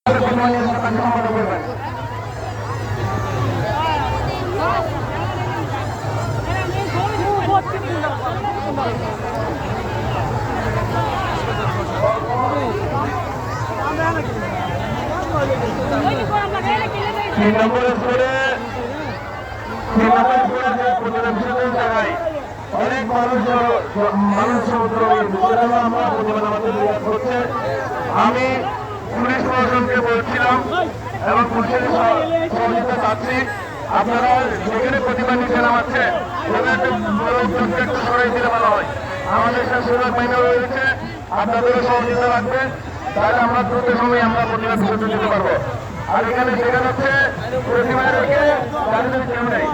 অনেক মানুষ আমি পুলিশ প্রশাসনকে বলছিলাম এবং পুলিশের সহযোগিতা চাচ্ছি, আপনারা যেখানে প্রতিবাদ নিতে নামাচ্ছে একটু সরাই দিলে ভালো হয়। আমাদের সুযোগ মাইনে রয়েছে, আপনাদেরও সহযোগিতা লাগবে, তাহলে আমরা দ্রুত সময় আমরা প্রতিবাদ বিসর্জন দিতে পারবো। আর এখানে শেখানো হচ্ছে প্রতিবাদ রেখে কেউ নেই।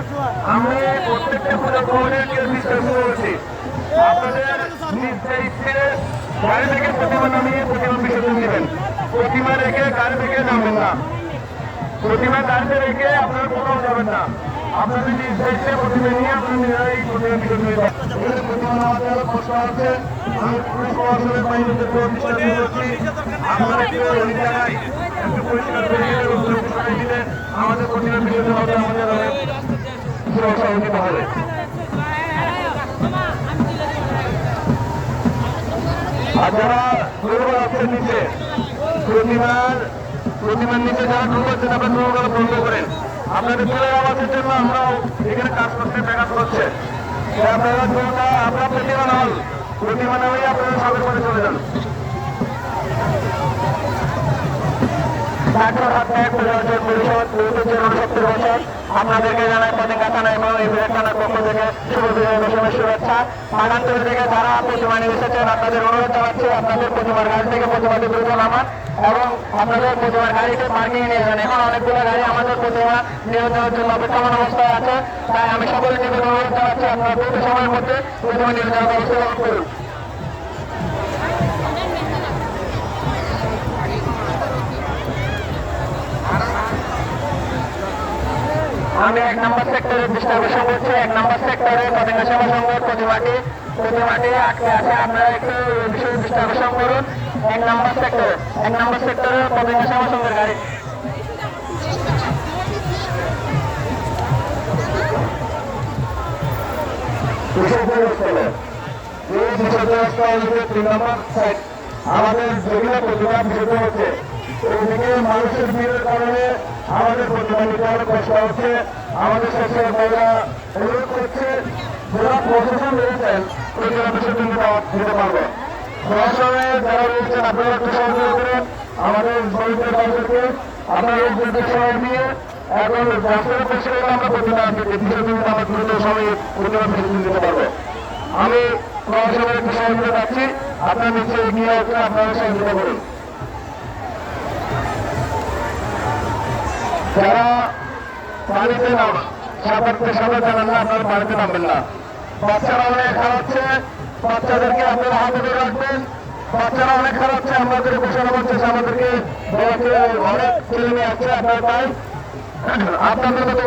আমি প্রত্যেকটা পুজো কমিটিকে বিশ্বাস করছি, আপনাদের ইচ্ছে গাড়ি থেকে প্রতিমা নামিয়ে প্রতিমা বিসর্জন দিবেন। প্রতিমা রেখে গাড়ি থেকে নামবেন না, প্রতিমা গাড়িতে রেখে আপনারা কোথাও যাবেন না। আপনাদের ইচ্ছে প্রতিমা নিয়ে আপনারা নিজেরাই প্রতিমা বিসর্জন দিবেন। প্রতিমা নামাতে আরো কষ্ট হচ্ছে, আমি পুলিশ প্রশাসনের বাহিনীতে বিশ্বাস করছি, আপনারা একটু ওই জায়গায় একটু পরিষ্কার করে দিলে আমাদের প্রতিমা বিসর্জন হবে, আমাদের অনেক সহযোগিতা হবে। আর যারা দুর্বল আছেন নিচে প্রতিমার নিচে যারা দুর্বল আছেন, আপনার দুর্বল বন্ধ করেন। আপনাদের ছেলের আওয়াজের জন্য আমরাও এখানে কাজ করতে ব্যাঘাত হচ্ছে। আপনারা প্রতিমা নামেই আপনারা সাবের করে চলে যান। আপনাদেরকে জানাই পতাকা থানা এবং ইভিএস থানার পক্ষ থেকে শুভ বিজয় দশমীর শুভেচ্ছা। মাগান্তর থেকে যারা প্রতিমা নিয়ে এসেছেন আপনাদের অনুরোধ জানাচ্ছি, আপনাদের প্রতিমার গাড়ি থেকে প্রতিমাটি দ্রুত নামান এবং আপনাদের প্রতিমার গাড়িতে পার্কিং নিয়ে যান। এখন অনেকগুলো গাড়ি আমাদের প্রতিমা নিয়োজনের জন্য অপেক্ষমান অবস্থায় আছে, তাই আমি সকলের নিকট অনুরোধ জানাচ্ছি আপনারা দ্রুত সময়ের মধ্যে প্রতিমা নিয়োজনের ব্যবস্থা করুন। আমি 1 নম্বর সেক্টরে ডিস্ট্রিবিউশন করছি। 1 নম্বর সেক্টরে পতাকা সেবা সংঘের প্রতিমাটি আটকে আছে, আপনারা একটু বিষয়ে ডিস্ট্রিবিউশন করুন। 1 নম্বর সেক্টরে পতাকা সেবা সংঘের গাড়ি। আমাদের যেগুলো প্রতিমা বিসর্জন হচ্ছে, ওইদিকে মানুষের ভিড়ের কারণে আমাদের প্রতিমা নিতে অনেক কষ্ট হচ্ছে। আমাদের শেষে ভাইরা অনুরোধ করছে, যারা প্রশাসন রয়েছেন প্রতিমা বিসর্জন দিতে পারবে। প্রশাসনে যারা রয়েছেন আপনারা একটু সহযোগিতা করেন আমাদের দরিদ্র ভাইদেরকে। আপনারা একটু সময় নিয়ে এখন রাস্তার পাশে আমরা প্রতিমা বিসর্জন দিতে আমরা দ্রুত সময় প্রতিমা বিসর্জন দিতে পারবো। আমি প্রশাসনের একটু সহযোগিতা পাচ্ছি, আপনার নিচে এগিয়ে আসলে আপনারা সহযোগিতা করুন। যারা পানিতে সাঁতার জানান না, আপনারা পানিতে নামবেন না। বাচ্চারা অনেক খাওয়াচ্ছে, বাচ্চাদেরকে আপনারা হাতে ধরে রাখবেন। বাচ্চারা অনেক খাওয়াচ্ছে, আমাদের ঘোষণা করছে আমাদেরকে অনেক ছেলে মেয়ে আছে, আপনার তাই আপনাদের মতো